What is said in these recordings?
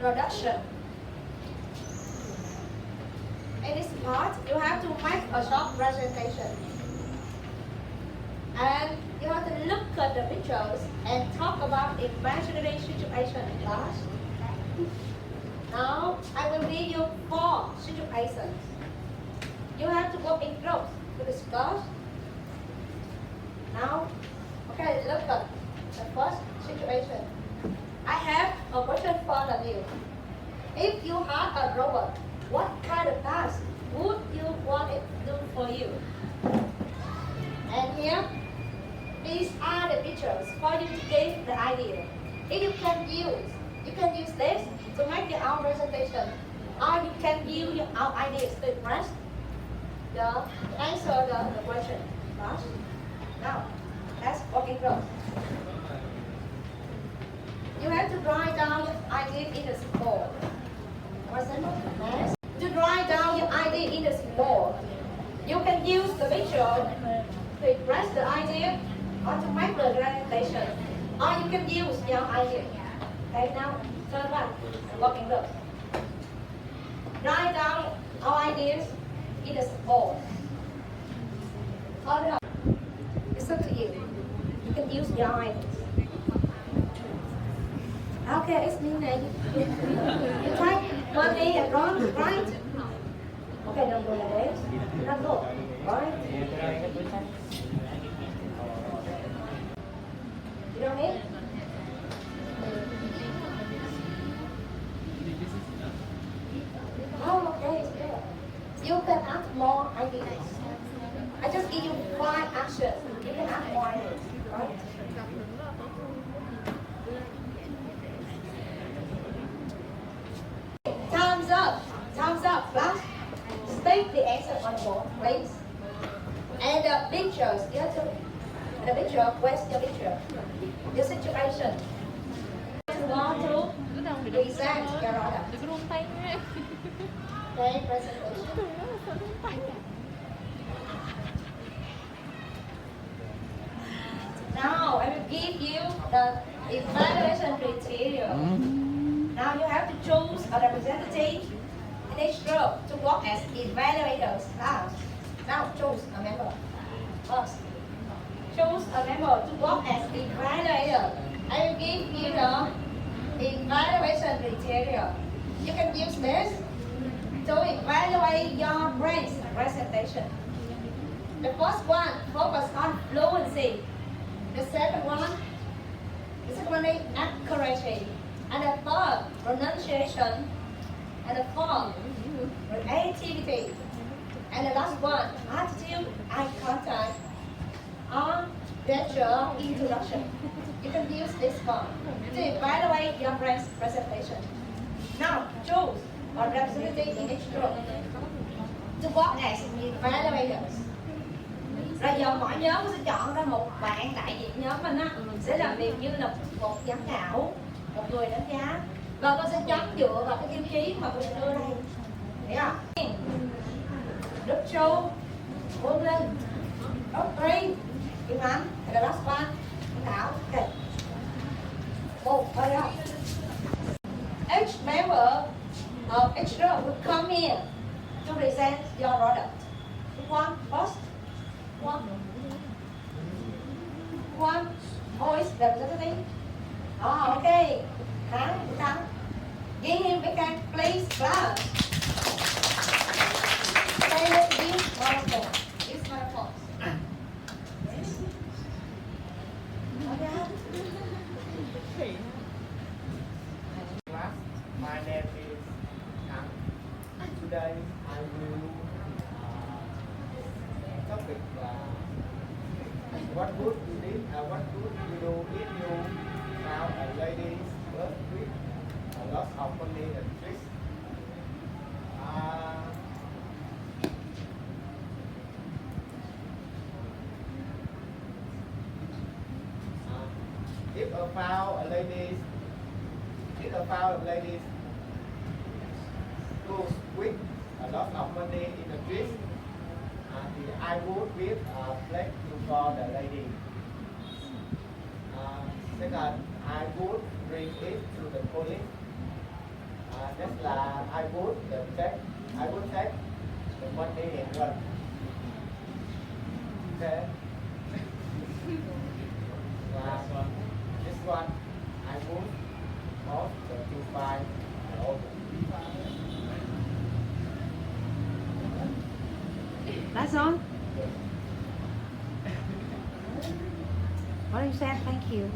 introduction. In this part, you have to make a short presentation. And you have to look at the pictures and talk about imaginary situation in class. Now, I will give you 4 situations. You have to go in groups to discuss. Now, okay, look at the first situation. I have a question for you. If you had a robot, what kind of task would you want it to do for you? And here, these are the pictures for you to give the idea. If you can use this to make your own presentation, or you can use your own ideas to express to answer the question. Now, let's walk in group. You have to write down your idea in the board. To write down your idea in the board, you can use the picture to express the idea or to make the presentation, or you can use your idea. Okay, now turn back and walk in group. Write down our ideas in the board. It's up to you. You can use your ideas. Okay, it's me now. You try one knee and wrong, right? Okay, don't go like this. Don't go. Right? You don't need? Oh, okay, it's good. You can add more ideas. I just give you 5 actions. You can add more ideas, right? Time's up, class. State the answer on the board, please. And the pictures, you have to, the picture, where's your picture? The situation. You want to present your product. Okay, presentation. Now, I will give you the evaluation criteria. Now you have to choose a representative in each group to work as evaluators. Now choose a member first. Choose a member to work as evaluator. I will give you the evaluation criteria. You can use this to evaluate your brain's presentation. The first one focus on fluency. The second one is accuracy. And the third, pronunciation. And the fourth, creativity. And the last one, attitude, eye contact, or gesture introduction. You can use this one to evaluate your brain's presentation. Now, choose a representative in each group to work as evaluators. Rồi giờ mỗi nhóm sẽ chọn ra một bạn đại diện nhóm mình sẽ làm việc như là một giám khảo, một người đánh giá, và con sẽ chấm dựa vào cái tiêu chí mà tôi sẽ đưa đây. Thấy không? Đức Châu, Quân Linh, Doctrine, Kim Ánh, and the last one, Thảo. Okay. Hurry up. Each member of each group will come here to present your product. One first. One voice representative. Oh, okay. Thắng. Give him a hand, please. Clap. Okay, let's use microphone. Use microphone. Okay. Class, my name is Thắng. Today I will topic what would you do if you found a lady's birth with a lot of money and tricks? If I found a lady's goes with a lot of money in the tricks, I would give a flag for the lady. Second, I would bring it to the police. Next là I would take the money and run. Okay. Last one. This one I would off the 25 and over. That's all. What do you say? Thank you.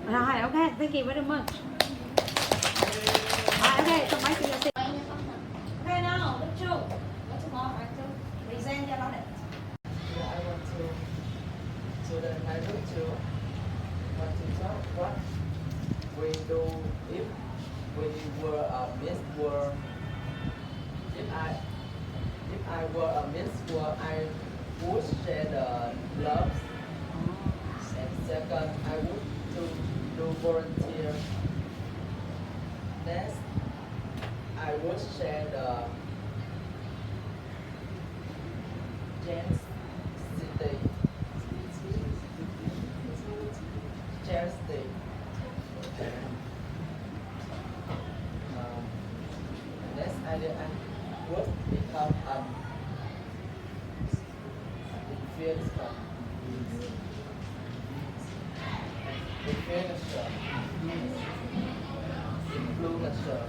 Rồi, okay, thank you very much. Okay, so mấy chị sẽ. Okay, now, look through. What's more, right? So, present your knowledge. Yeah, I want to talk what we do if we were a Miss World. If I were a Miss World, I would share the gloves. And second, I would do volunteer. Next, I would share the James City. Charity. Next, I would become an influencer. Influencer.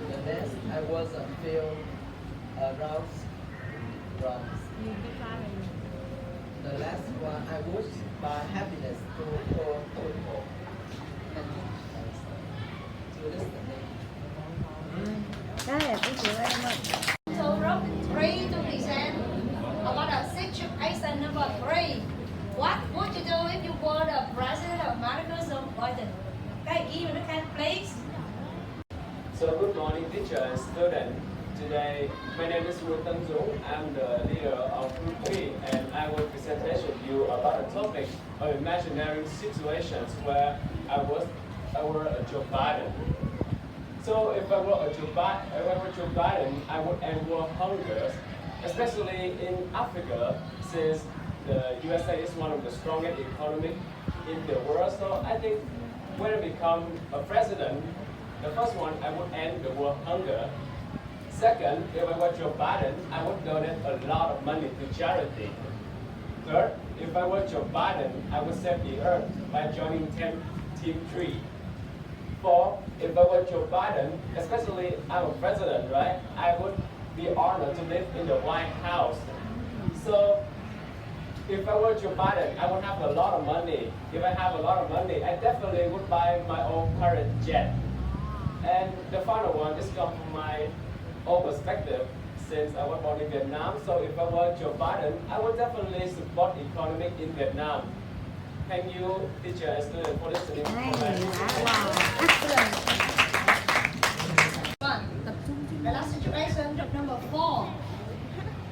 The next, I was a feel aroused from. The last one, I would buy happiness to poor people. To listening. Okay, thank you very much. So, group 3 to present about the situation number 3. What would you do if you were the president of America, so Biden? Okay, give me the hand, please. So good morning teacher and student. Today my name is Nguyen. I'm the leader of Group 3 and I will presentation you about a topic of imaginary situations where I were a Joe Biden. So if I were Joe Biden, I would end world hunger, especially in Africa, since the USA is one of the strongest economy in the world. So I think when I become a president, the first one, I would end the world hunger. Second, if I were Joe Biden, I would donate a lot of money to charity. Third, if I were Joe Biden, I would save the earth by joining Team 3. Fourth, if I were Joe Biden, especially I'm a president, right? I would be honored to live in the White House. So, if I were Joe Biden, I would have a lot of money. If I have a lot of money, I definitely would buy my own private jet. And the final one is from my own perspective, since I was born in Vietnam. So if I were Joe Biden, I would definitely support economic in Vietnam. Thank you, teacher and student, for listening. Wow, excellent. The last situation, number 4.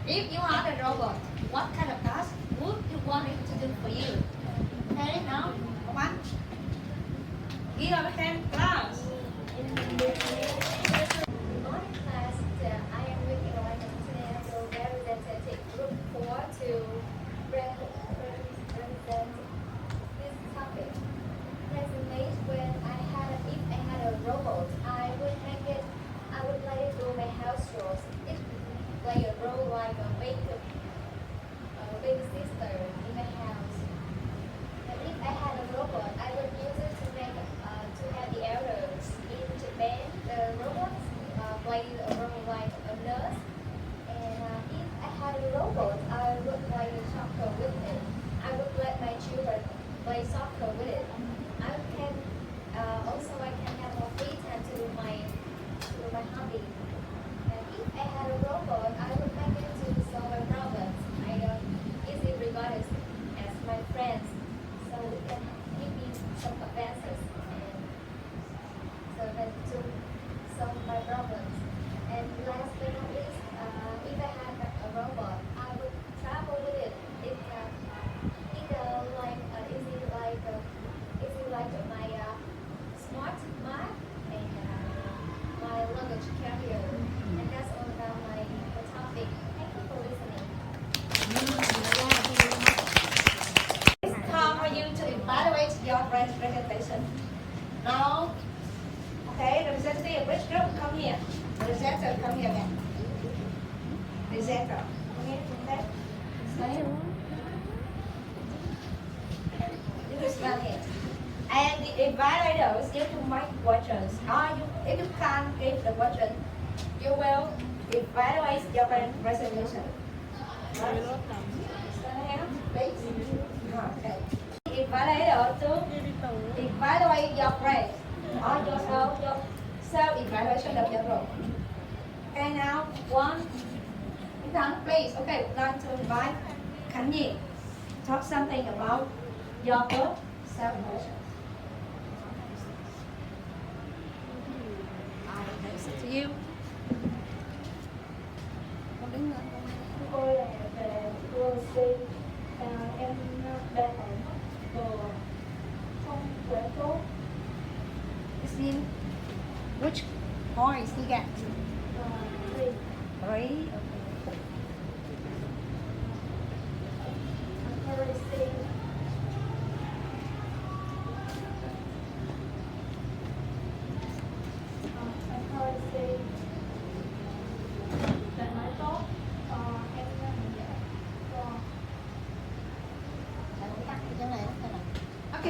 If you had a robot, what kind of task would you want it to do for you? Okay, now, come on. Give a hand, class. On class, I am with International Representative Group 4 to represent this topic. Presently, if I had a robot, I would let it do my house chores. It play a role like a baby sister in the house. And if I had a robot, I would use it to have the elders. In Japan, the robots play a role like a nurse. And if I had a robot, I would play soccer with it. I would let my children play soccer with it. I can have more free time to do my hobby. And if I had a robot, I would make it to solve my problems. I easily regard it as my friends, so we can give me some advances and so that to solve my problems. And last but not least, if I had a robot, I would travel with it. It can either like easy like your presentation. Now, okay, representative of which group come here? Presenter, come here again. Presenter, come here, okay? Stand here. You can stand here. And the evaluators, you to make questions. If you can't give the question, you will evaluate your presentation. Right? Stand here, please. Okay. The evaluator to evaluate your grade or your self-evaluation of your role. Okay, now one, please. Okay, we'd like to invite Nguyen talk something about your self-evaluation. To you. Tôi là về tour C, em đang ở đồ không quá tốt. It's in which points you get? Three. 3. I'm very sick.